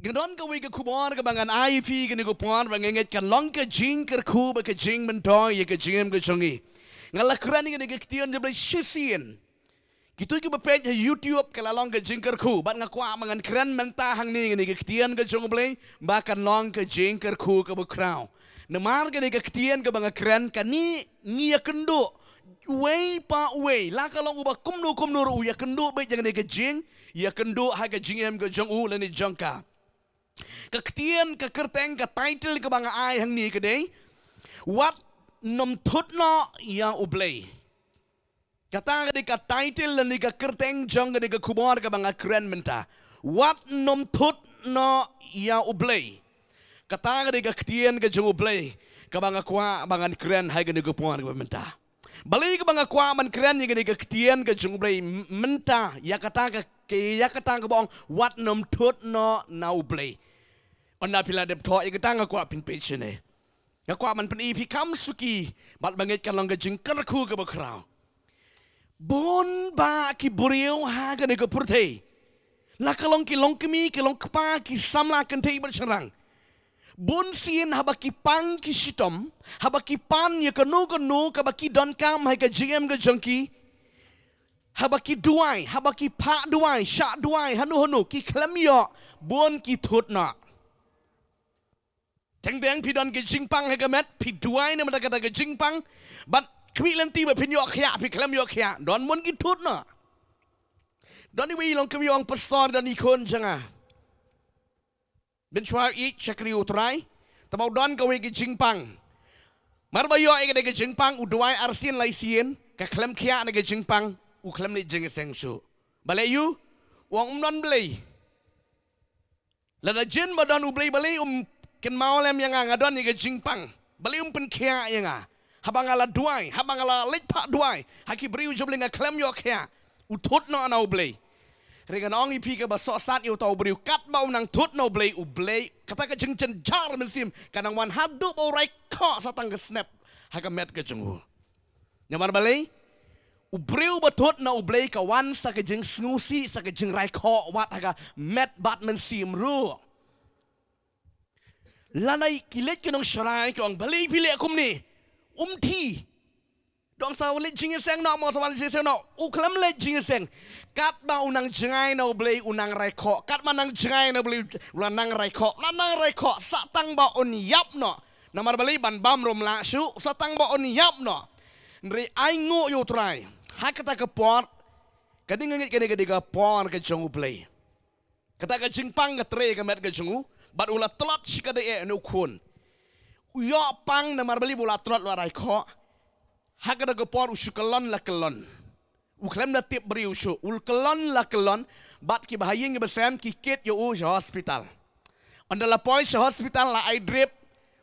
Gadon ka wika kubon ka bangan iaphi ka ni kupon bangenget ka long ka jing ka ku ba ka jing mentoy ya ka jing ka chongi ngala krani ka ni ka ktion je Blei shisien gitu ka bapej YouTube ka long ka jing ka ku bat nga kwa mangan kran menta hang ni ka ktion ka chong Blei ba ka long ka jing ka ku ka ba kraw na mar ka ni ka ktion ka banga kran ka ni ya kendo way pa way la ka long uba kumno ru ya kendo ba jang ni ka jing ya kendo ha ka jing em ka jong u la ni jongka Kaktian ka kerteng ka title ka banga ai hang ni kadai what nom thut no ya Blei kata ka title ni ka kerteng jong ka kubor ka banga kren menta what nom thut no ya Blei kata ka ktian ka jong Blei ka banga kwa banga kren hai ka ni kubor ka menta Blei ka banga kwa man kren ni ka ktian ka jong Blei menta ya kata ka bong what nom thut no na Blei Ona pila de to ik tanga kwa pin pechene. Ya kwa man pen iaphi kam suki bat banget kan long jing ker ku ka bakrao. Bon ba ki buriu ha ka ne ka purte. La ka long ki long kemi ki long kpa ki samla kan tei ber serang. Bon sien haba ki pang ki sitom, haba ki pan ya ka no ka ba ki don kam ha ka jingem ka jongki. Haba ki duai, haba ki pa duai, sha duai hanu ki klem yo bon ki thut na. Teng pidon ke jingpang he gamet piduai ne mata kata ke jingpang but kwi lenti ba pinyo khya pi klam yo khya don mon ki thut na don ni wi long kwi ong pastor dan ikon janga ben chwa I chakri utrai tabau don ka wi ke jingpang mar ba yo ke ke jingpang uduai arsin lai sien ka klam khya ne ke jingpang u klam ni jing seng su bale yu wong non Blei la da jin ba don u Blei bale Ken mau lem yang ngadon ni ke jingpang beli pen kia yang habang ala duai habang ala lepa duai haki beriu jobling klem yo kia uthut no na Blei regan ong iaphi ke baso start yo tau beriu kat bau nang thut no Blei kata ke jing chen jar men sim kanang wan hadu bau rai ko satang ke snap haka met ke jengu nyamar Blei beriu bathut na Blei ka wan sa ke jing snusi sa ke jing rai ko wat haka met bat men sim ru Lanai kilet kenong syarai kong Blei pilih akum ni ti dong sa walit jingin seng no mo sa walit jingin seng no uklam let jingin seng kat ba unang jengai no Blei unang raiko kat manang jengai no Blei lanang raiko satang ba iaiap no namar Blei ban bam rom la su satang ba iaiap no nri ai ngo yo try hakata ke pot kading ngit kene ke pot ke jong Blei kata ke jingpang ke tre ke met ke jongu But ulat telat sikade no kun. Uyo pang na marbali ulat telat warai ko. Hakada gopor usukalon la kelon. Uklem na tip beri usu. Ulkelon la kelon. Bat ki bahaying besem ki kit yo sa hospital. Onda la point sa hospital la I drip.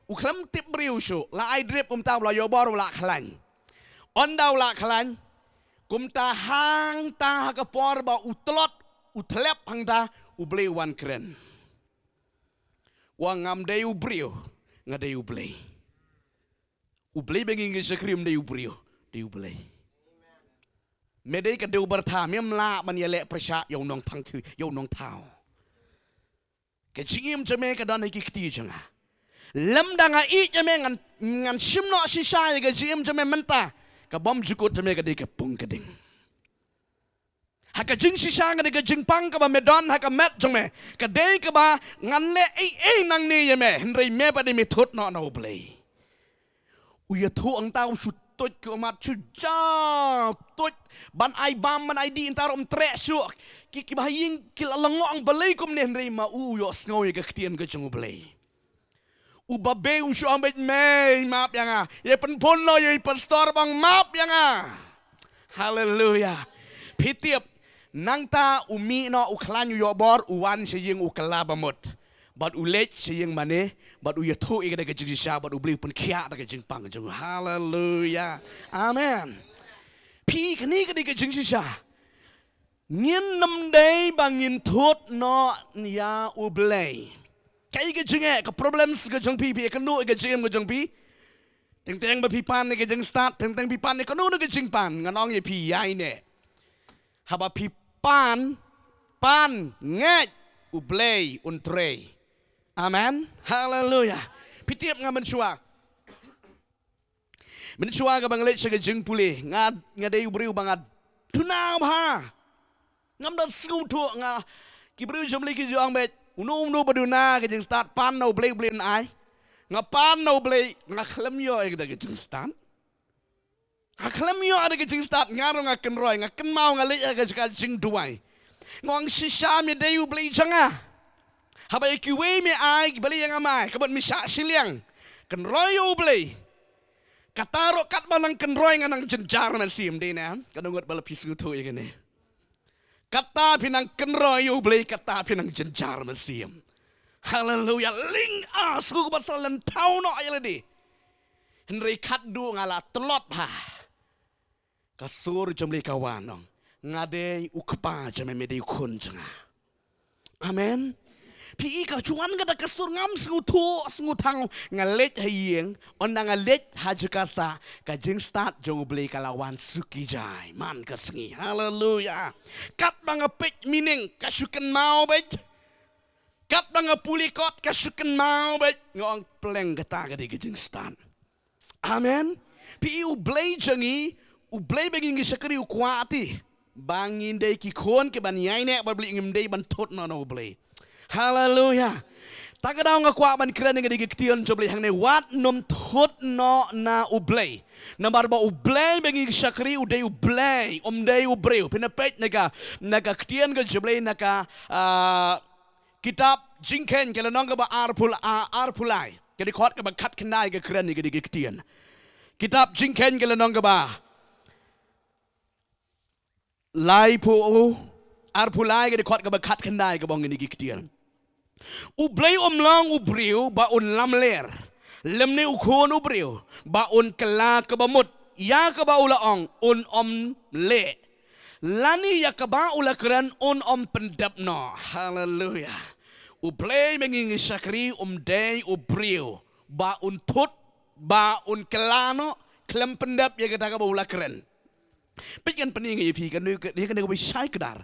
Uklem tip beri usu. La I drip tahu la yo bor la klan. Onda la klan. Kumta hang ta hakapor ba utlot utlep hang ta Blei wan kren. Wang ngam day ubrio ngaday Blei. Blei benging sakrim day ubrio day Blei. Medai ka day bertha mem la man yele prasya yo nong tangku yo nong tao. Ke jingim jame ka dan ki kti janga. Lam danga I jame ngan simno sisa ke jingim jame menta ka bom jukut jame ka day ka pung kading. Haka jing sisa nga ka jingpang ka ba medon haka met jome ka day ka ba ngan le nang ni yeme henry me pa de me thut no na Blei uya thu ang tao su tot ko mat su ja tot ban ai bam man ai di intar tre su ki bahing kilalango ang Blei kum ne henry ma yo sngoy ka ktien ka jong Blei ubabe u su ambet me map yanga ye pen pon no ye pastor bang map yanga hallelujah pitiap nang ta umi no uklan yo bor uwan siyeng ukala bamot but ulet siyeng mane but uyatho igada ka jigsha but Blei pun khia da ka jingpang ka jong hallelujah amen pi kani ka ka jigsha ngin nam dei bangin thut no ya Blei kai ka jinge ka problems ka jong pi ka no ka jing ka jong pi teng ba pi pan ka jing start teng pi pan ka no ka jingpan nganong ye pi yai ne haba pi pan nget u Blei un Trei. Amen. Hallelujah. Pitiap nga menchua. Menchua ka bang let sa jing puli nga day ubriu bangad. Tunaw ha. Ngam dan skutu nga kibriu jomli ki jong bet. Unum no baduna ka jing start pan no Blei blin ai. Nga pan no Blei nga klemyo ay ka jing start. Aklamyo ada ke jing start ngaro nga kenroy nga kenmau nga le ka jing duai ngong sisa mi dayu Blei janga habai kiwe mi ai bali yang amai kabat mi sa siliang kenroy u Blei kataro kat balang kenroy nga nang jenjar man sim de na kadungot bala pisu tu ya gane kata pinang kenroy u Blei kata pinang jenjar man sim. Hallelujah. Ling asku basalan tau no ayala di Henry kaddu ngala telot ha kasur jomli kawanong ngade ukpa jame mede kun janga. Amen. Pi ka chuan ga da kasur ngam sngu tang ngalet hayeng on ngalet hajukasa ka jing start jomli kalawan suki jai man kasngi. Hallelujah. Kat banga pek mining kasuken mau bet. Kat banga pulikot kasuken mau bet ngong pleng gata ga de jing start. Amen. Pi u Blei jangi u Blei bagi ngi sakri u kwati bangin dei ki kon ke ban yai nek ba bli ngim dei ban tot no no Blei. Hallelujah. Takadaw nga kwa ban kran nga digi ktion jo Blei hang ne wat nom tot no na u Blei. Nambar ba u Blei bagi ngi sakri u dei u Blei dei u Breu pinapet naga ktion ga jo Blei naga kitab jingken ke lanong ba arpulai ke di khot ke ba khat khnai ga kran nga digi ktion kitab jingken ke lanong ba lai pu arpulai ke khot ke ba khat khnai ke bong ni giktian u Blei long u Breu ba un lamler lemne u khon u Breu ba un kala ke ba mut ya ke ba ulaong un le lani ya ke ba ula kran un pendap no. Hallelujah. U Blei mengingi sakri dei u Breu ba un tut ba un kelano klem pendap ya ke ba ula kran. Pikan pening iaphi kan dia kan go bisai kedar.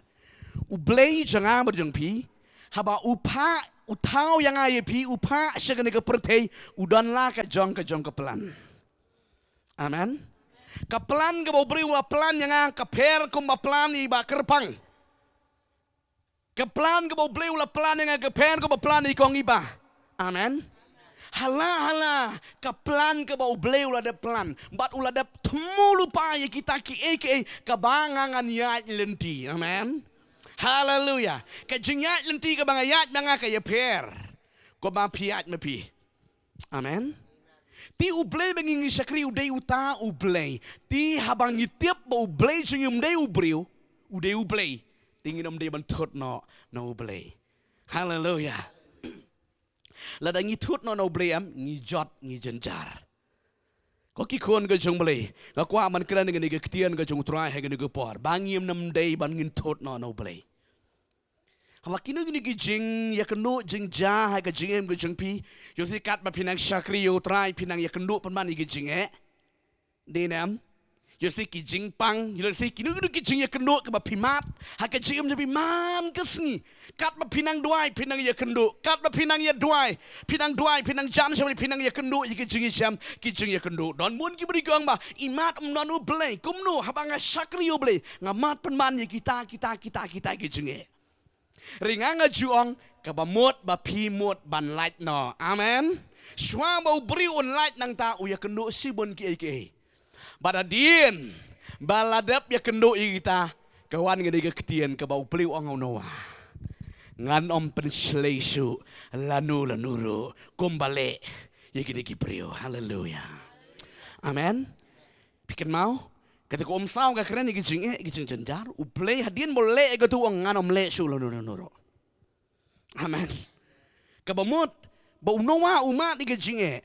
U Blei janga berjong pi haba upa utau yang iaphi upa segan ke pertei udan la ka jong ke pelan. Amen. Ka pelan ke bau Breu pelan yang ka per kum ba pelan i ba kerpang. Ke pelan ke bau Breu la pelan yang ke per ko ba pelan i kong iba. Amen. Hala kaplan ke bau Blei ulah ada pelan bat ulah ada temu lupa ya kita kaei kabangangan yat lenti. Amen. Hallelujah. Ka jingat lenti ka bangayat mga kaya per ko ba piat mapi. Amen. Ti u Blei banging sakri u dei uta u Blei ti habang itip bau Blei jingum dei u Breu u dei u Blei tingin dei ban tot no u Blei. Hallelujah. Lada ngi tut no Blei am ngi jot ngi jenjar. Ko ki kon ga jong Blei. Ga kwa man kran ngi ga ktian ga jong trai ha ga por. Bangim nam dei ban ngin tut no Blei. Hawa kinu ngi jing ya kenu jing ja ha ga jing ga jong pi. Yo si kat ba pinang sakri yo trai pinang ya kenu pan man ngi jing Denam. Yo si ki jing pang, yo si kinu ki jing ya kenu ka ba pimat. Ha ga jing je man ka sngi. Kat ba pinang duai pinang ya kendo kat ba pinang ya duai pinang jan sampai pinang ya kendo ki jing jam ki jing ya kendo don mun ki beri gong ba imat nanu Blei kumnu habanga sakri yo Blei ngamat penman ya kita ki jing ringanga juong ka ba mot ba pi mot ban light no. Amen. Swa ba beri on light nang ta u ya kendo sibon ki badadien baladap ya kendo kita kawan ngene ke ketien ka ba Blei ong noa ngan pensleisu lanuru kumbale yagi ki Breu. Hallelujah. Amen. Pikan mau ketika sao ga keren gi jing jenjar u Blei hadien boleh ga tu ngan le su lanuru. Amen. Ka bamut ba unowa umat gi jing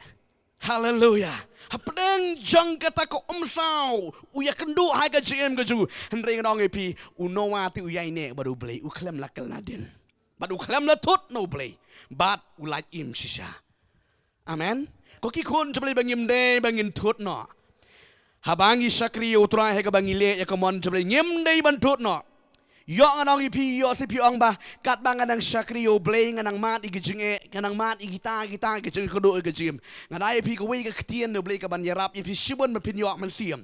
Hallelujah. Hapdeng jang kata ko sao uya kendu ha ga jing ga ju hendring nong epi unowa ti uyai ne baru Blei u klem lakal nadin. But uklam la tut no Blei. But ulat im sisa. Amen. Ko ki kon jable bangim de bangin tut no. Habangi sakri utrai he ka bangile ya ka mon jable ngim de ban tut no. Yo anong ipi yo si piong ba kat bangan ng sakriyo Blei nganang mat igijing nganang mat igita igijing kodo igijim nganay ipi ko ka ktien no Blei ka ban yarap ipi sibon ma pinyo man siam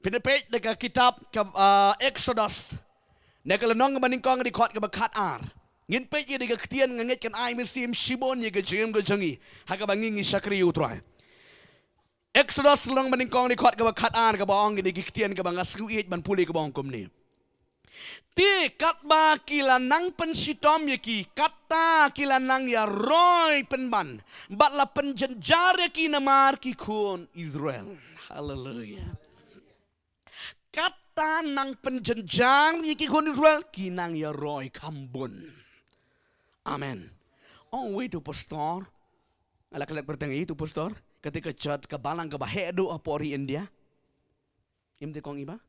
pinapet daga kitab ka Exodus nagalanong maning kong di kot ka bakat ar ngin pet ye daga ktien nganget kan ay man siam sibon ye gijim gijangi haga banging sakriyo try Exodus lang maning kong di kot ka bakat ar ka baong ni ktien ka bang askuit man puli ka baong kumni Ti katba kilanang pensitom yaki kata kilanang ya roy penban batla penjenjar yaki namar ki kun Israel. Hallelujah. Kata nang penjenjar yaki kun Israel kinang ya roy kambun. Amen. Oh itu pastor. Alak-alak bertanya itu pastor. Ketika cat kebalang kebahedu apori India. Imti kong iba.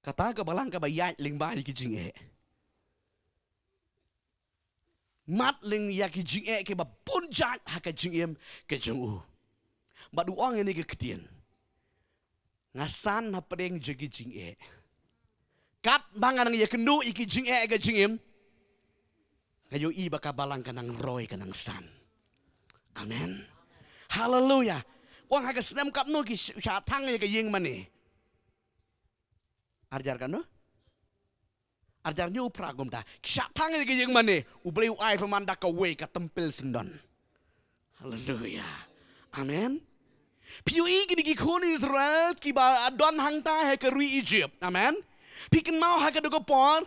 Kata ka balang ka bayat ling ba ki jing mat ling ya ki jing ke ba punjat ha ka jing ke jung ba duang ini ke ketien ngasan na pedeng jegi jing kat bangan ya kendu iki jing ke jing kayo i ba ka balang ka nang roy ka nang san amen hallelujah wang ha ka snam kat no ki sha thang ya ka ying mani Arjar kan no? Arjar nyu pragom ta. Kisah tangan ke yang mana? Ublei uai pemanda ka we ka tempel sendon. Haleluya. Amen. Piu igi di kon Israel ki ba adon hang ta he ke rui Egypt. Amen. Pikin mau ha ka do por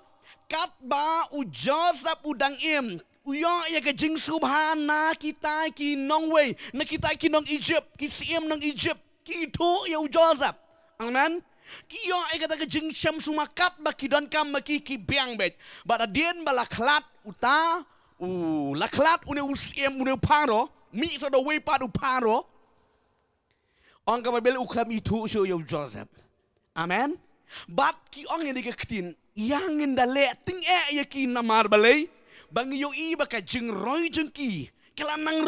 kat ba u Joseph udang im. Uyo ya ke jing subhana kita ki nong we. Na kita ki nong Egypt, ki siem nong Egypt. Ki tu ya u Joseph. Amen. Kiyo ay kata kejeng syam sumakat baki don kam baki ki biang bet. Bada dien balaklat uta laklat une usiem une paro mi sa do we padu paro. Ong ka babel uklam itu so yo Joseph. Amen. Bat ki ong ni ketin yang indale ting ya ki namar balai bang yo I baka jeng roy jeng ki. Kilanang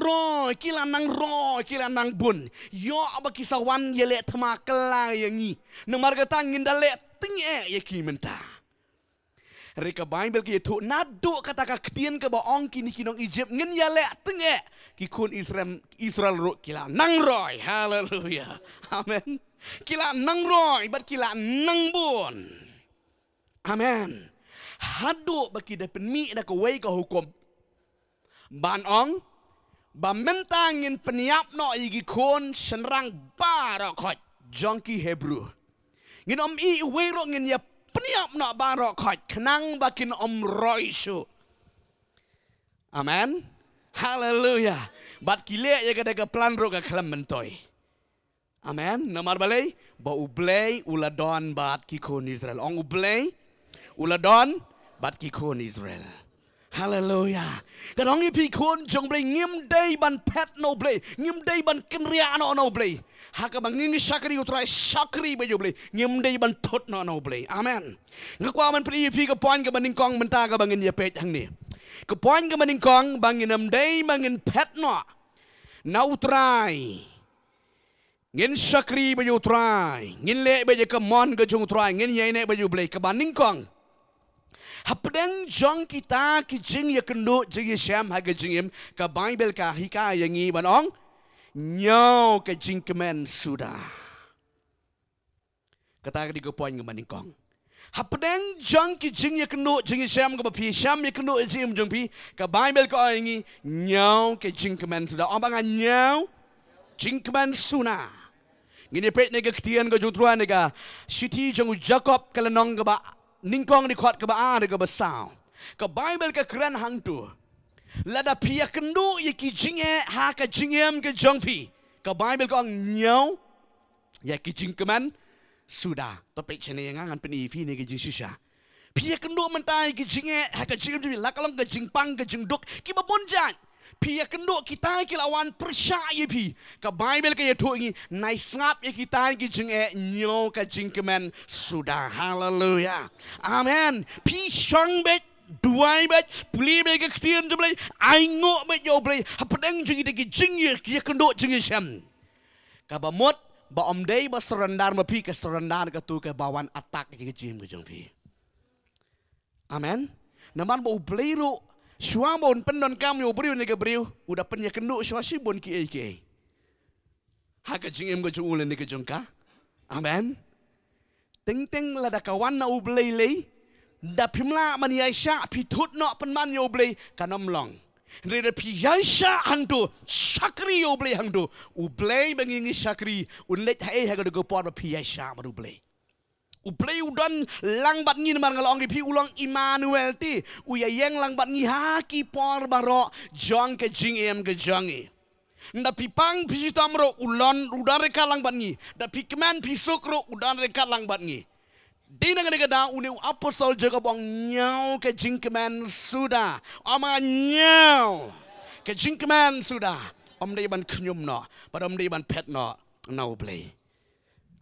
bun. Yo abaki sawan yele thama kala yangi. Namar kata ngindale tinge yaki menta. Reka Bible ki tu nado kata ka ktien ka baong kini kinong Egypt ngin yele tinge ki kun Israel ro kila nang roy. Hallelujah. Amen. Kila nang roy bat kila nang bun. Amen. Hado baki da penmi da ka way ka hukum. Ban ong Bamentangin peniap no igi kon senrang barokot jongki Hebrew. Ngin I wero ngin ya peniap no barokot kenang bakin roisu. Amen. Hallelujah. Bat kile ya kada ka plan ro ka kelam mentoy. Amen. Namar balai ba Blei uladon bat ki kon Israel. Ong Blei uladon bat ki kon Israel. Hallelujah. Kadang ipi kun jong Blei ngim day ban pet no Blei, ngim day ban kenria no Blei. Haka bang ngi sakri utrai sakri ba Blei, ngim day ban thut no Blei. Amen. Ngakwa man pri ipi ka poin ka baning kong menta ka bangin ya pet hang ni. Ka poin ka baning kong bangin am day bangin pet no. Na utrai. Ngin sakri ba utrai, ngin le ba ka mon ka jong utrai, ngin yai ne ba Blei ka baning kong. Hapdeng jong kita ki jing ya kendo jing syam ha ka jingim ka Bible ka hika yangi banong nyaw ka jing kemen sudah. Kata di ko poin ngamaning kong. Hapdeng jong ki jing ya kendo jing syam ka pi syam ya kendo jing jong pi ka Bible ka yangi nyaw ka jing kemen sudah. Ombangan nyaw jing kemen sudah. Ngini pet nega ketian ka jong truan nega siti jong Jacob kalanong ka ba ningkong di kuat ke ba ke besar. Ke Bible ke keren hang tu. Lada pia kendo ye ki jinge ha ka jingem ke jongfi. Ke Bible ko nyau ye ki jingkeman sudah. Topik sini yang ngan penifi ni ke jisusha. Pia kendo mentai ki jinge ha ka jingem tu la kalong ke jingpang ke jingduk ki babonjan. Pia kendo kita ki lawan percaya pi. Ke Bible ke ye tu ngi nai snap ye kita ki jinge nyau ka jingkeman sudah. Hallelujah. Amen. Pi shang bet duai bet puli bet ke ketian je Blei. Ai ngok bet yo Blei. Hapedeng jingi de ki jing ye ki kendo jingi syam. Ka ba mot ba day ba surrender mapi ke surrender ke tu ke bawan attack ke jim ke jong pi. Amen. Naman ba ublero shwa bon pendon kam yo briu ne ke briu udah penya kenu shwa si bon ki ke. Ha ke jing ke jong ulen ne ke jong ka. Amen. Ting la da kawan na ublei lei da pimla man yaisha pi thut no pen man yo ublei kanam long. Reda pi yaisha hangdo sakri yo ublei hangdo ublei bangingi sakri unlet hae ha go por pi yaisha ma ublei. Ublei udan lang bat ni man ngalong pi ulang Immanuel ti uyayeng lang bat ni ha ki por baro jong ke jing em ke jongi. Nda pipang pisitamro ulon udan reka lang bat ni da pikman pisokro udan reka lang bat ni. Dina ngada uni apostol jaga bong nyau ke jingkeman sudah ama nyau ke jingkeman sudah om day ban knyum no but om day ban pet no no blei.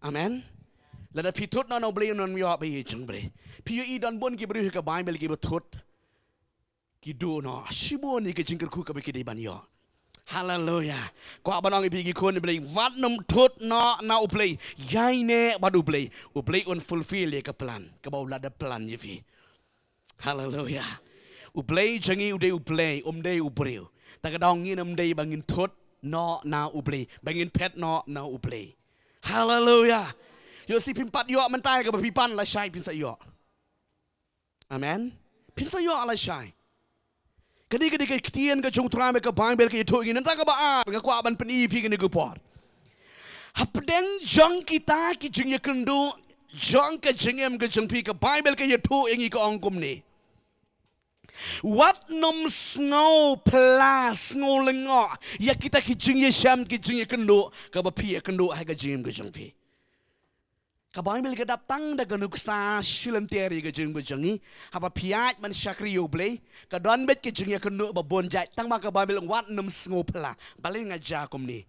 Amen. Lada pitut no blei non yo ba yi jing blei pi yi don bon ki bri ka bible ki betut ki do no shibo ni ke jingker ku ka be ki di ban yo. Hallelujah. Ko abanong ipigi kon blei wat nom thut no na uplei yai ne badu blei uplei un fulfill ye ka plan ka bau la da plan ye fi. Hallelujah. Uplei jangi ude uplei day ubreu ta ka dong ngin day bangin thut no na uplei bangin pet no na uplei. Hallelujah. Yo si pimpat yo mentai ka pipan la shai pin sa yo. Amen. Pin sa yo ala shai. Kadi ke ketian ke jong trame ke Bible ke itu ingin entah ke baan ke kuaban penifi ke negupor. Hapdeng jong kita ki jeng ye kendo jong ke jengem ke jeng pi ke Bible ke itu ingi ke ongkum ni. Wat nom snow plus snow lengo ya kita ki jeng ye syam ki jeng ye kendo ke bapi ye kendo hai ke jengem ke jeng pi. Ka Bible ke datang da ganuksa shilanteri ke jeng bejengi haba piat man syakri yo blei ka don bet ke jeng ya kenu ba bon jai tang ma ka Bible wat nem ngopla bale ngaja kum ni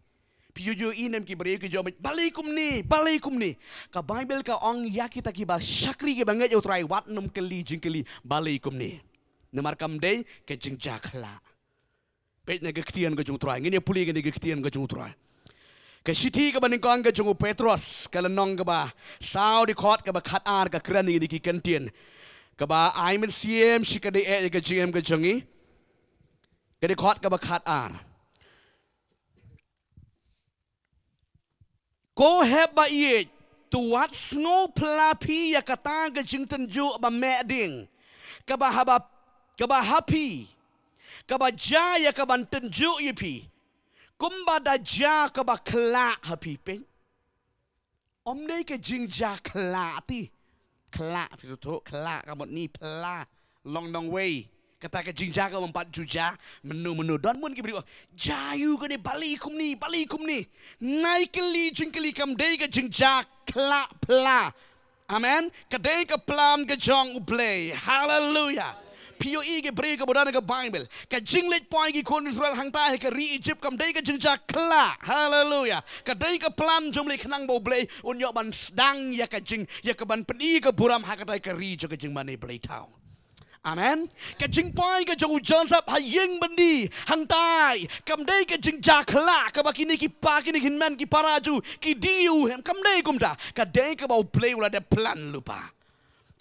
piyo yo inem ki bre ke jom bale kum ni ka Bible ka ong ya kita ki ba syakri ke banget yo try wat nem keli jeng keli bale kum ni nemar kam dei ke jeng jakla pet ne ke ktian ke jong try ngene puli ke ne ke ktian ke jong try. Kasiti ka baning kong ka jungu Petros kalanong ka ba sao di kot ka ba khatar ka krani ni ki kantin ka ba aimen siem si ka di e ka jim ka jungi ka di kot ka ba khatar ko heb ba ye tu wat sngo plapi ya kata ka jing tenju ba meding ka ba happy ka ba jaya ka ban tenju yipi kumba da ja ka ba kla happy pen om nei ke jing ja kla ti kla fi to kla ka mot ni pla long dong way kata ke jing ja ka empat juja menu don mun ki bri jayu ka ni bali kum ni nai keli jing keli kam dei ke jing ja kla pla amen ka dei ka plan ke jong uplay hallelujah. Pio ige brega bodana ke Bible ka jinglet point ki kon Israel hang ta ke ri Egypt kam dei ka jingja kla hallelujah ka dei ka plan jomle khnang bo blei un yo ban dang ya ka jing ya ka ban peni ka buram ha ka dai ka ri jo ka jing mane blei tau amen ka jing point ka jo joseph ha yeng bandi hang tai kam dei ka jingja kla ka ba kini ki pa kini hinman ki paraju ki diu hem kam dei kumta ka dei ka bo blei ula de plan lupa.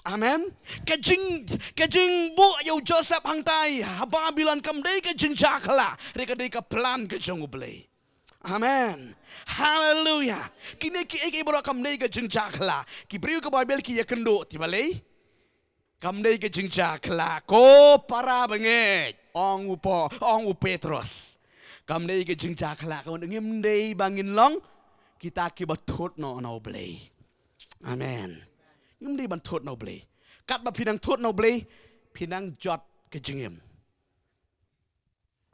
Amen. Kajing bu yo Joseph hang tai Babylon kam dei kajing jakla reka dei ka plan ke jong blei. Amen. Hallelujah. Kini ki eke bro kam dei kajing jakla ki briu ka Bible ki ya kendo ti balei. Kam dei kajing jakla ko para banget ong Petros. Kam dei kajing jakla ka ngim dei bangin long kita ki batut no blei. Amen. Ngim di ban thut no blei kat ba pinang thut no blei pinang jot ke jingem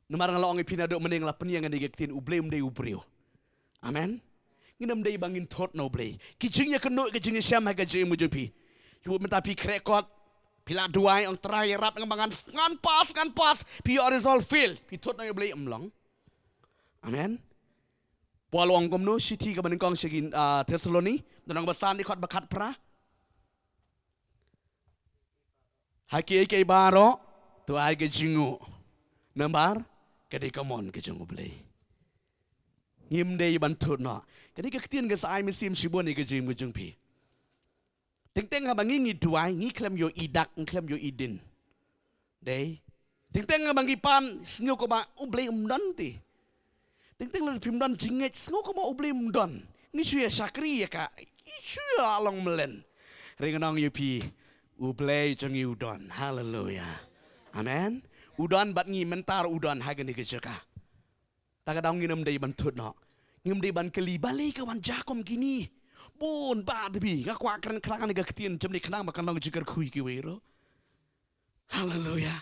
numar ngalong pinado mening la peniang ni gektin ublem dei ubreu amen nginem dei bangin thut no blei ki jingnya keno ke jingnya syam ha ke jing mu jumpi yu menta pi krekot pila duai ong trai rap ngan pas pi resolve feel pi thut no blei amlong amen Polong komno city ka baning kong sigin Thessaloni donong basan di khot bakat pra Haki ke baro tu ai ke jingu nambar ke de kamon ke jingu blei nghiêm đây ban thut nọ cái này cái tiền cái sai mình xem shibon này cái gì mình chung pi tiếng ha bằng nghi tuai nghi klem yo idak klem yo idin đấy tiếng ha bằng nghi pan sngo ko ba ublei umdan ti tiếng là phim dan jinget sngo ko ba ublei umdan nghi suya sakri ya ka suya along melen ringanong yo pi ublei chang udon hallelujah amen udon bat ngi mentar udon hagan ni kecaka ta ka dong nginam dei ban thut no ngim dei ban kali balei ka wan jakom gini bon ba bi ga kwa kran kran ni ga ktien cham ni khnang ba kan long jikar khui ki wero hallelujah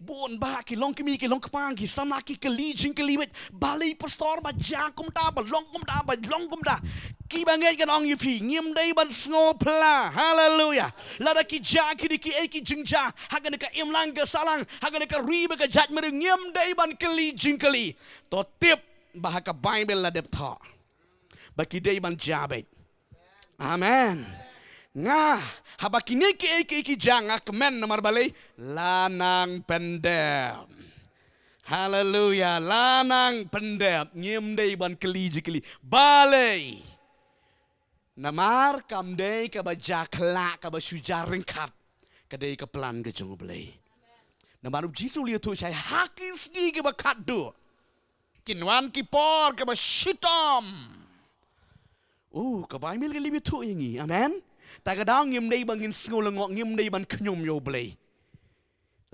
bon ba ki long ki long kpang ki sama ki kali jing kali wet balei pastor ba jakom ta ba long kum ta ki ba ngai kan ong yu phi ngim dei ban sngo pla hallelujah la da ki ja ki ki e ki jing ja ha ga ka im lang ga salang ha ga ka ri ba ga jat mer ngim dei ban kali jing kali to tip ba ka bible la dep tha ba ki dei ban ja bet amen nga haba ki ne ki ja nga kemen namar balei lanang pendem hallelujah lanang pendem ngim dei ban kali jing kali balei namar kam dei ka ba jakla ka ba sujar ringkat ka dei ka plan ka jung blei namar jisu li tu sai hakis gi ka ba kadu kinwan ki por ka ba shitom ka ba mil ka li tu yangi amen ta ka dang ngim dei bangin ngolong ngim dei ban knyum yo blei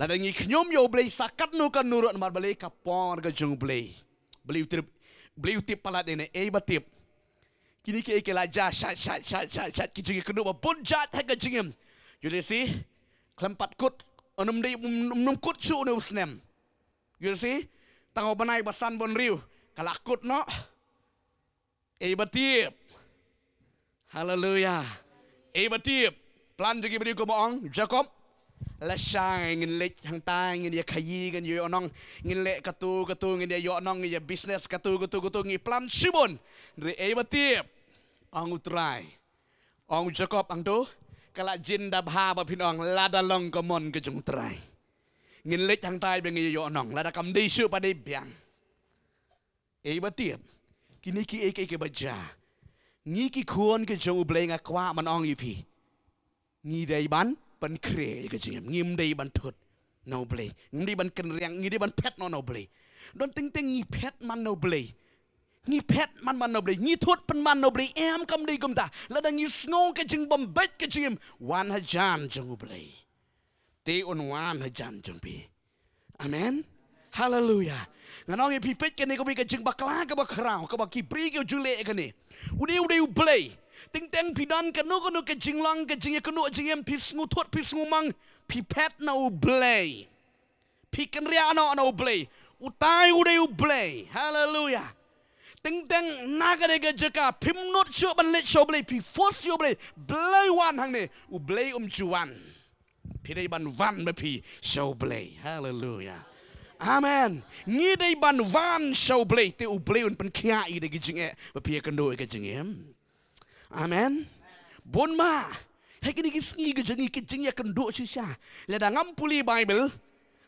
la da ngi knyum yo blei sakat no kan nurut namar blei ka por ka jung blei blei tip pala dene e ba tip kini ke la ja shat ki jingi kenu ba pun jat ha ga jingim you see klempat kut onum dei num kut chu no snem you see tango banai basan bon riu kalakut no e batip hallelujah e batip plan jigi beri ko boong jacob la shang ngin lek hang tai ngin ya khayi ngin yo onong ngin lek katu ngin ya yo onong ya business katu ngi plan shibon re e batip ang utrai ang Jacob ang do kala jin da bha ba pinong lada long komon ke jung trai ngin lek hang tai be ngi yo onong lada kam dei su pa dei biang e batip kini ki e ke baja ngi ki khon ke jung blei nga kwa man ong iaphi ngi dei ban ban kre ke jim ngim dei ban thut no blei ngim dei ban ken riang ngi dei ban pet no blei don ting ngi pet man no blei ngi pet man no blei ngi thut pan man no blei em kam dei kum ta la da ngi sngo ke jing bom bet ke jim wan ha jan jung blei te on wan ha jan jung pi amen hallelujah nganong ye pi pet ke ne ko bi ke jing bakla ka ba krao ka ba ki pri ke jule ke ne udi blei ting pidan ka no ke jing lang ke jing ke no jing em pi sngu thut pi sngu mang pi pet no blei pi kan ria no blei utai blei hallelujah ting naga de jaka pim not sure ban let show blei pi force yo blei wan hang ne blei juan pi dei ban van me pi show blei hallelujah amen ngi dei ban van show blei te blei un pan kya i de jing e ba pi kan do ke jing em amen bon ma he ki ngi ke jing ya kan do chi sha le da ngam puli bible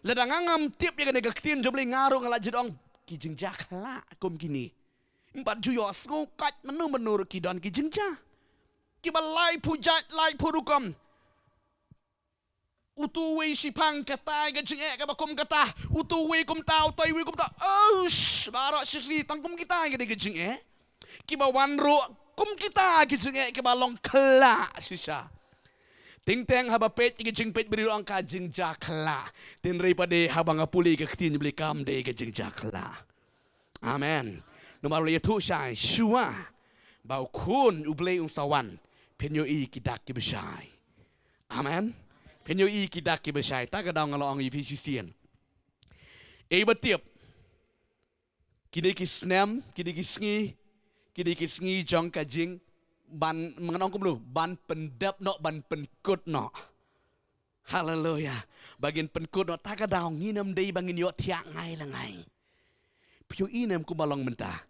le da ngam tip ya ne ga tin jo blei ngaro ngala jidong ki jing jakla kom kini But you are so cut manur ki don ki jinja. Ki ba lai pujat lai purukam. Utu we si pang kata ga jinge ka ba kum kata. Utu we kum tao tai we kum ta. Oh, bara si tang kum kita ga de jinge. Ki ba wan ro kum kita ki jinge ki ba long kla sisa. Ting teng haba pet ki jing pet beri ang ka jinja kla. Tin rei pade habang apuli ka tin beli kam de ka jinja kla. Amen. Nomor le tu sai shua bau kun ublei sawan penyo i kidak ki besai amen penyo i kidak ki besai ta ka dang along i fisisian e batiep kide ki snem kide ki sngi jong ka jing ban mengenong kum lu ban pendap no ban penkut no hallelujah bagian penkut no ta ka dang nginam dei bangin yo tiak ngai la ngai pio inem ku balong mentah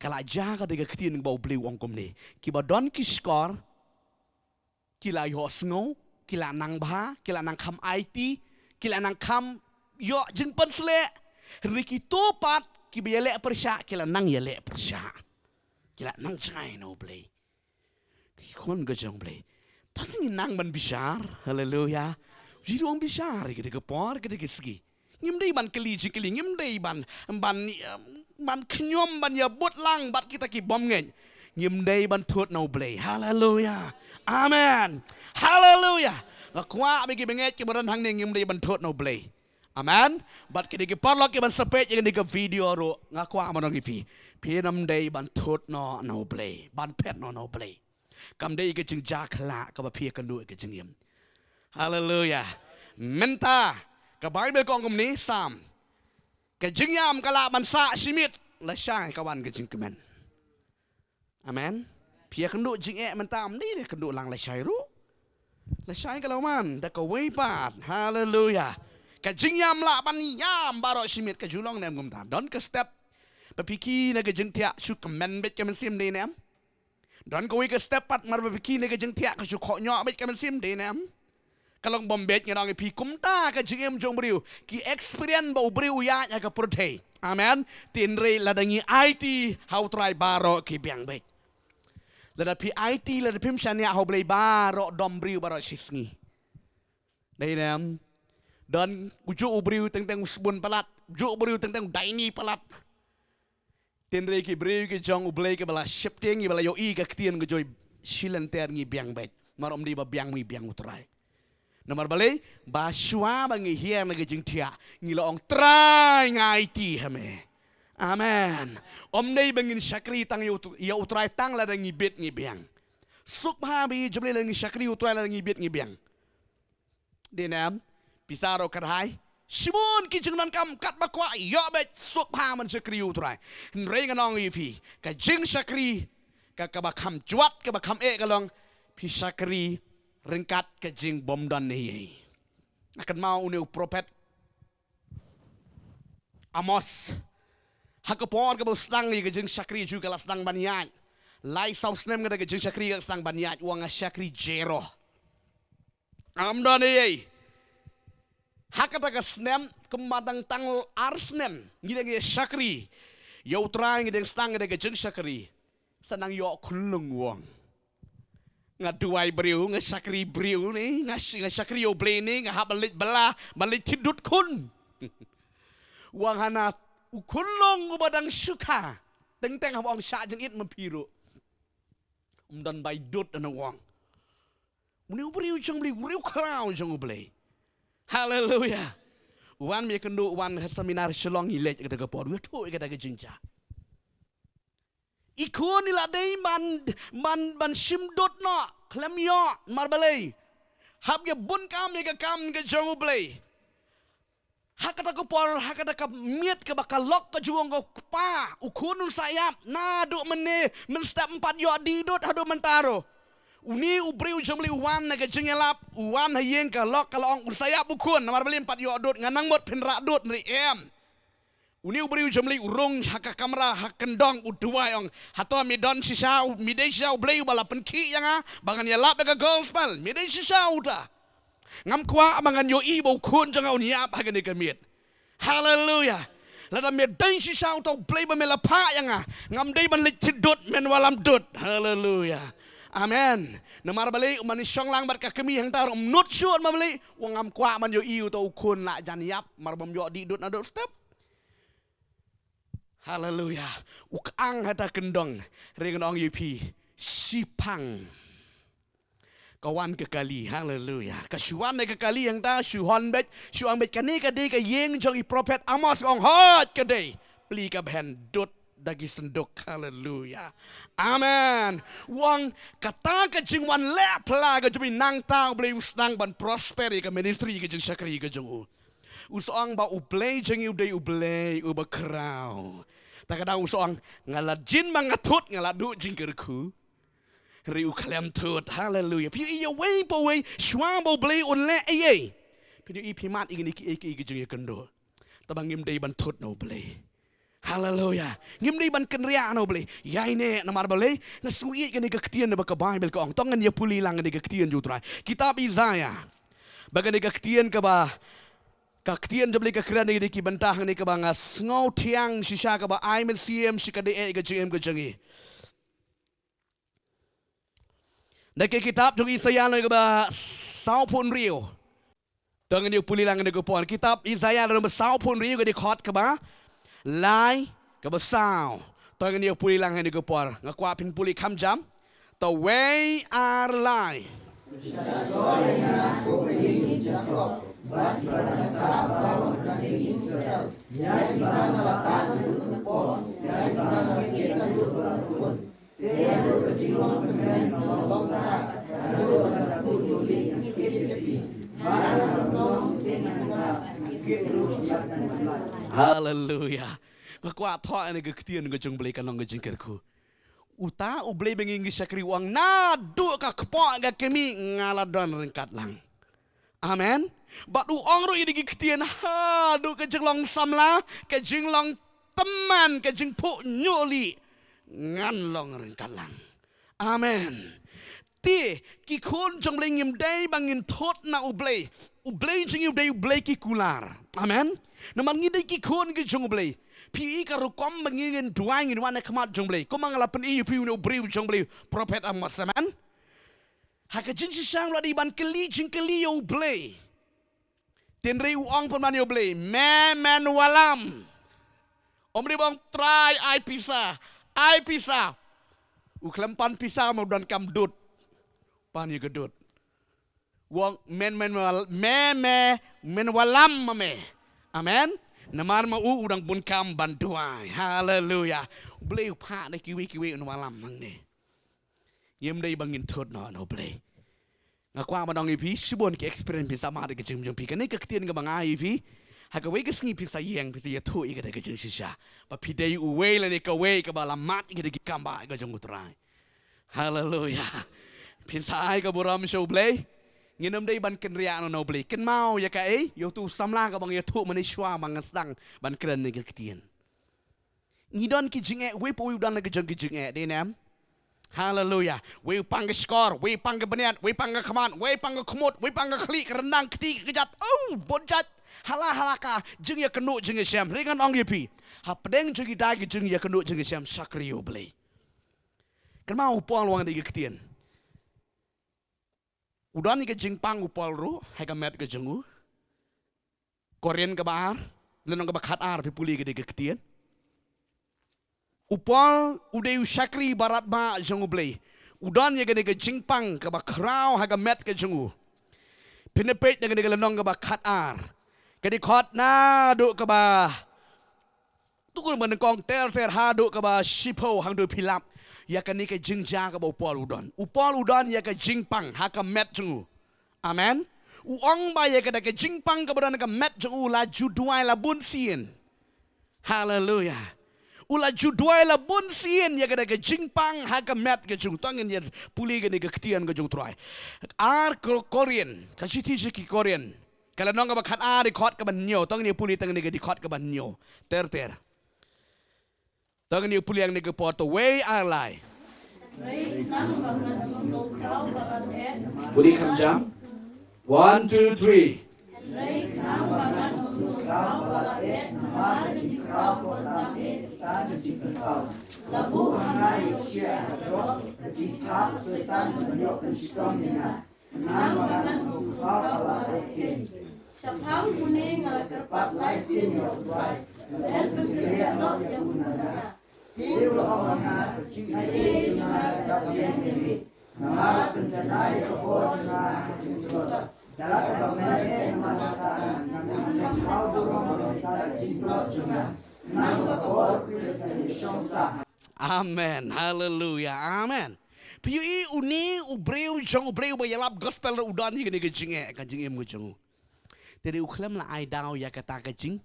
kala jaga de ketin bau beli wong kom ni ki ba don ki skor ki la yo sngo ki la nang bha ki la nang kham IT ki la nang kham yo jing pan sle riki to pat ki biya le persya kila nang ya le persya kila nang chai no Blei kon ga jong Blei tasing nang ban bishar haleluya jirong bishar ke de por ke de ski ngim dei ban keli jikeli ngim dei ban knyom ban ya but lang bat kita ki bom ngen ngim dei ban thut no Blei haleluya amen haleluya ngakwa bagi benget ke baran hang ngim dei ban thut no Blei amen bat ke de por lok ke ban sepet ke de video ro ngakwa manong ipi pinam dei ban thut no Blei ban pet no Blei kam dei ke jing jakla ka ba pia kan du ke jing yem haleluya menta ka bible kong kum ni sam ka jing yam kala ban sa simit la shang ka wan ke jing kemen amen pia kan du jing menta am ni kan du lang la shai ru la shai ka lawan da ka wei pat haleluya ka jing yam la ban yam baro simit ka julong nem gum tam don ka step ba piki na ka jing tia su kemen bet ka men sim ni nem don ko ke step pat mar biki ne ke jeng tia ka chu kho nyo bet ka men sim de nam kalong bom bet ngang pi kum ta ka jing jong briu ki experience bo briu ya ka prothe amen tin re la dangi it how try baro ki biang bet la pi it la pim shania how Blei baro dom briu baro shisngi dei nam don uju briu teng teng usbun palat ju briu teng teng daini palat tenre ki breu ki jong Blei ke bala shifting ki bala yo i ka ktien ke joy shilan ter ngi biang bet mar om di ba biang mi biang utrai namar Blei ba shwa ba ngi hier na ke jing tia ngi lo ong trai ngai ti hame amen om nei bangin shakri tang yo utrai tang la ngi bet ngi biang suk ha bi jble la ngi shakri utrai la ngi bet ngi biang denam pisaro karhai Simon ki jing nan kam kat bakwa yo bet suk pa man shakri utrai reng anong ipi ka jing shakri ka bakam juat ka bakam ka long pi shakri rengkat ka jing bom dan ni akan mau ni prophet Amos hakapor ka stang ni ka jing shakri ju ka stang banyat lai sau snem ka jing shakri ka stang banyat wang shakri jero am dan ni hakata ka snem kemadang tang arsnem ngide shakri yo try ngide stang ngide jeng shakri sanang yo khulung wong ngaduai briu nga shakri briu ni nga shakri yo Blei ni nga habalit bala balit tidut kun wang hanat ukhulung ubadang suka teng teng habong sha jeng it mampiru dan bai dut ana wong muni briu jeng Blei briu klau jeng Blei haleluya wan mi kendu wan seminar shalong ilek kata ke por tu kata ke jinja ikon ila dei man simdot no klem yo mar Blei hab ye bun kam ye kam ke jong Blei hakata ke por hakata ke miet ke bakal lok ke juang ke pa ukun sayap na do mene men step 4 yo di dot hado mentaro uni ubriu jong Blei wan na ke jengelap wan hayeng ka lok kalong ursayap bukun namar Blei 4 yo dot nganang mot penra dot ri em uni ubriu jong Blei urung haka kamera hakendong udua yong hato mi don sisau mi de sisau Blei bala penki yang bangan ya lap ka gospel mi de sisau da ngam kwa bangan yo i bo kun jang uni apa ka ni kemit haleluya lada mi de sisau to Blei ba mela pa yang ngam de ban lit dot men walam dot haleluya amen namar Blei man syong lang bar ka kemi hang tar not sure ma Blei wangam kwa man yo iu to kun la jan yap mar bom yo di dot na dot step haleluya ukang hata kendong ringnong ipi sipang kawan kekali haleluya kasuan ne kekali yang ta suhon bet suang bet kane ka de ka yeng jong i prophet Amos ong hot ka de pli ka ben dot dagi sendok haleluya amen wang kata ka jing wan le pla ka jumi nang tang Blei usnang ban prosperi ka ministry ka jing sakri ka jong usong ba Blei jing u de Blei u ba krau ta ka dang usong ngala jin mangatut ngala du jing kerku riu klem tut haleluya pi i wei po wei shwa bo Blei on le ye pi i pi mat i ni ki jing kendo tabangim dei ban tut no Blei haleluya ngim ni ban kenria no Blei yai ne namar Blei na sui ke ni ka ktien ba ka bible ko ong tong ni puli lang ni ka ktien ju trai kitab Isaiah baga ni ka ktien ka ba Kaktian jabli kakran ni ki bantah ni ka banga ngau tiang sisa ka ba ai men cm sikade e ka gm ka jangi. Na ke kitab jong Isaiah no ka ba sao pun rio. Tang ni puli lang ni ko pon kitab Isaiah no ba sao pun rio ka di khot ka ba lai ka ba sao. Tang ni puli lang ni ko pon ngakwa pin puli kham jam. The way are lie. Hallelujah. Ngakwa thwa ni gaktian ko jong Blei kanong jingker ko. Uta Blei bengi sakri uang na du ka kpo ga kemi ngaladon ringkat lang. Amen. But uang ro ini giktian ha du ka jenglong samla ka jenglong teman ka jeng pu nyoli ngan long ringkat lang. Amen. Ti ki khon jong Blei ngim dai bangin thot na Blei jing Blei ki kular. Amen. Naman ngi dai ki khon ki jong Blei. Pi ka rukom bangin duang in wana kamat jong Blei. Ko mangalapan iaphi no briu jong Blei prophet Amos. Amen. Haka jing sisang lo di ban keli jing keli yo Blei. Tenrei uang pun man yo Blei. Men walam. Omri bang try ai pisa. Uklempan pisa mau dan kam dut. Pan ye gedut. Wong men walam mame. Amen. Namar ma udang bun kam bantuai. Hallelujah. Blei pa na kiwi no walam mang ne. Yem dai bangin thot no Blei. Ngakwa madong ipi subon ki experience pi sama de jing pi kan ka ktien ga bang iaphi. Ha ka we ka sngi pi sa yeng pi ya thu i ga de jing sisa. Pa pi dai u we la ne ka we ka ba la mat i ga de kamba ga jong utrai. Hallelujah. Pin sa ai ka buram show Blei. Nginam dai ban ken ria no Blei ken mau ya kaei yo tu samla ka bang ya thu mani shwa bang sang ban kren ni ktien ngidon ki jinge we po wi dan ki jinge de nam hallelujah we pang skor we pang beniat we pang khaman we pang khmut we pang khli renang kti kejat oh bonjat halaka jing ya kenu jing syam ringan ong iaphi ha pedeng jing dai ki jing ya kenu jing syam sakrio Blei ken mau pol wang de ktien Udan ni ke jingpang upol ru, hai ka met ke jengu. Korean ke baar, lenong ke bakat ar pipuli ke degektian. Upol udai usakri barat ba jengu Blei. Udan ni ke jingpang ke bakrau hai ka met ke jengu. Pinepet ni ke lenong ke bakat ar. Ke di khot na du ke ba. Tu kun menengkong ter ha du ke ba shipo hang du pilap. Ya kan ni ke jingja ke upol udan ya ke jingpang ha ka met jengu amen uang ba ya ke jingpang ke badan ke met jengu la juduai la bun sien hallelujah ula juduai la bun sien ya ke jingpang ha ka met ke jung tangin ya puli ke ni ke ktian ke jung trai ar korean ka siti ki korean kala nong ke bakhat ar di khot ke ban nyo tang ni puli tang ni ke di khot ke ban nyo ter Tang ni puli yang ni ke pot way I lie. Puli kam jam. 1, 2, 3. Labu hangai Yosia hadro kejipat setan menyok pensikomnya. Namakan sukau alaken. Syapam kuning ala kerpat laisin yo tuai. Dan berkeliat not yang unana. Hiru awangna cintai jana dapat ini. Nama penjajah kebo jana cinta. Dalam kebenaran mengatakan nama kau burung mereka cinta jana. Nama kau Kristen syongsa. Amen. Hallelujah. Amen. Piui uni ubreu jong ubreu bayalap gospel udan ni ke jinge kan jinge mo jong. Dari uklam la ai dau ya kata ke jing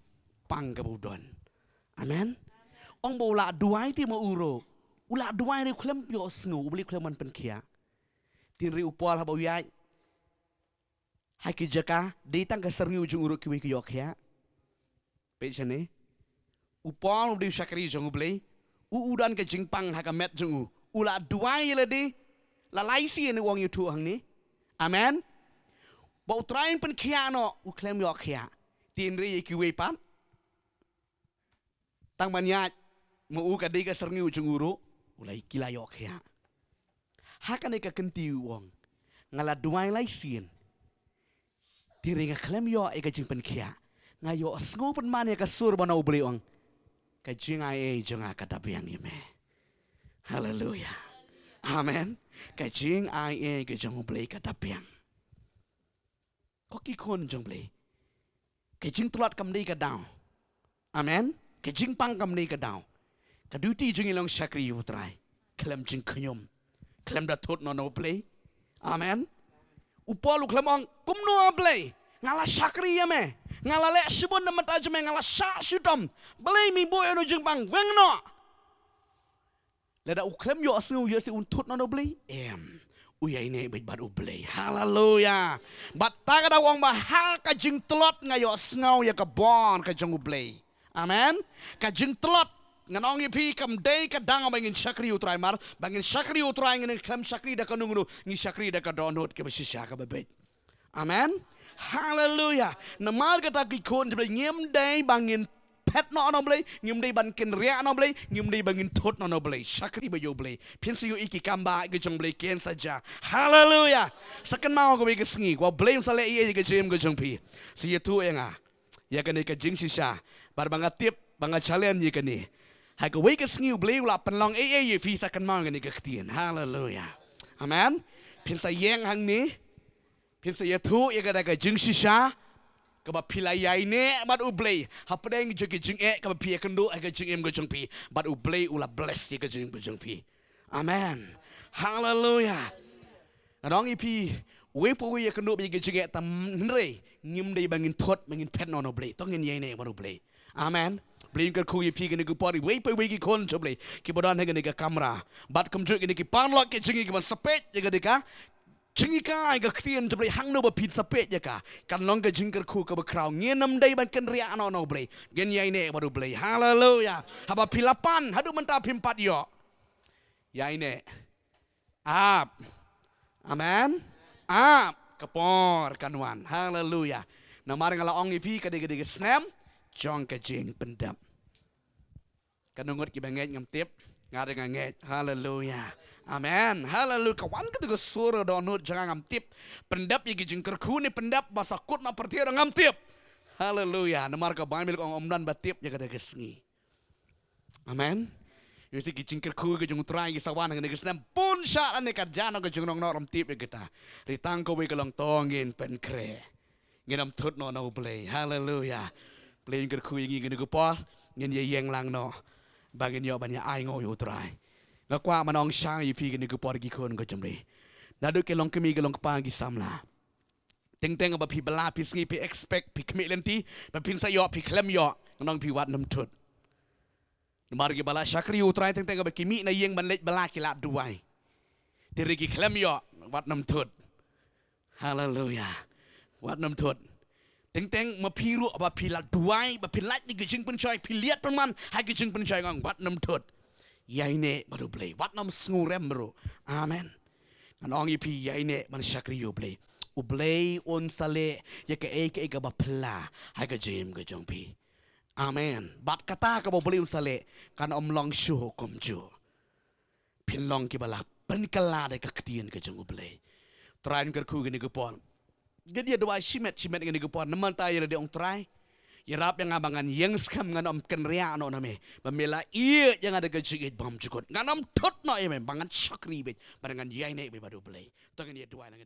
pang ke udan. Amen. Ong bo la duai ti mo uro. Ula duai ni uklam yo sngu beli uklam man pen kia. Tin ri upol ha bo ya. Hai ki jaka di tang ke serniu jong uro ki wi ki yok ya. Pe chane. Upol di sakri jong Blei. Udan ke jingpang ha ka met jong ula duai le di la laisi ni wong yutu hang ni. Amen. Bau train pen kia no uklem yok kia. tin ri kiwe pan tang banyak mau kadi ka serngi ujunguru ulai kilayok ya hakan ka kenti wong ngala duai lai sien tiri nga klem yo ka jing pen kia ngayo sngo pen man ya ka sur bana ubli wong ka jing ai jonga ka dabiang yeme haleluya amen ka jing ai ka jong ubli ka dabiang ko ki kon jong ubli ka jing tulat kam dei ka daw amen ka jing pang kam dei ka daw ka duty jing ilong sakri utrai klem jing knyom klem da thut no ubli amen upolu klem ong kumno ubli ngala sakri yame ngala le sibon na mata jeme ngala sa sitom Blei mi boy no jing pang wengno leda uklem yo asu yo si untut no Blei uyai ne bai bad Blei haleluya bat taga da wong ba ha ka jing tlot ngayo sngaw ya ka bon ka jong Blei amen ka jing tlot nganong ipi kam day ka dang bangin sakri utrai mar bangin sakri utrai ngin klem sakri da kanungunu ngi sakri da ka donut ke besisya ka bebet amen haleluya namar kata ki kon jble ngem day bangin pet no Blei ngem day ban ken ria no Blei ngem day bangin thot no Blei sakri ba yo Blei pinsi yo iki kamba ge jong Blei ken saja haleluya sakan mau ko be sngi ko Blei sale ye ge jem ge jong pi si tu enga ya kan ka jing sisa bar banga tip banga challenge ye kan ni ha ko we ge sngi Blei la penlong ye fi sakan mau ge ni ge tien haleluya amen pinsa yeng hang ni pinsa ya tu ya kada ka jing sisa ka ba pilai ne bat Blei hapdeng je jing ka ba pi kendo ka jing em jong pi bat Blei ula bless ye ka jing jong pi amen hallelujah adong ipi we po ye kendo bi ge jing tam nre ngim dei bangin thot bangin pet no Blei tong ngin ye ne bat Blei amen Blei ka khu ye pi ge ne ku pori we po we ki kon jo Blei ki bodan he ge ne ka kamera bat kam jo ge ne ki pan lo ke jing ki ban sepet ye ge ka Jingika ga krian Blei hang no ba pit sapet ya ka kan long ga jingker khu ka ba kraw ngenam dai ban ken ria no Blei gen yai ne ba Blei haleluya haba pilapan hadu menta pimpat yo yai ne ap amen ap kapor kanwan haleluya namar ngala ong ifi ka de snam jong ka jing pendam kanungot ki banget ngam tip ngade nganget haleluya amen haleluya kawan ka suara donut jangan ngam tip pendap ye jing kerku ni pendap basa kut na pertia ngam tip haleluya namar ka ban milik om dan batip ya kada gesngi amen yusi ki jing kerku ke jung trai ki sawan ngade gesnam pun sya ane ka jano ke jung nong noram tip ya kita ritang ko we kalong tongin pen kre nginam thut no Blei haleluya Blei kerku ngi ngene ko por ngin ye yeng lang no bangin yo banya ai ngo yo trai ngakwa manong sang yi fi ni ko por gi kon ko jamre nadu ke long kemi ke long pa gi samla teng teng ba pi bala pi sngi pi expect pi kemi lenti ba pin sa yo pi klem yo nong pi wat nam tut mar gi bala sakri utrai teng teng ba kimi na yeng ban lej bala ki lap duai tiri gi klem yo wat nam tut haleluya wat nam tut teng teng ma pi ru ba pi lak duai ba pi laj ni gi jing pen choi pi liat pen man ha gi jing pen choi ngong wat nam tut yai ne baru Blei wat nam sngu rem bro amen anong ipi yai ne man sakri yo Blei u Blei on sale ya ka ka ba pla ha ka jem ga jong pi amen bat kata ka ba Blei on sale kan om long shu kom ju pin long ki bala pen kala de ka ktien ka jong Blei train ker khu ni ko pon gedi dua simet ni ko pon naman tayo de ong try Yarap yang abangan yang skam ngan om kenria no name bamela iya yang ada gajigit bom jukut ngan om tot no eme bangan sakri bet barangan yai ne be badu Blei tongen ye dua ngan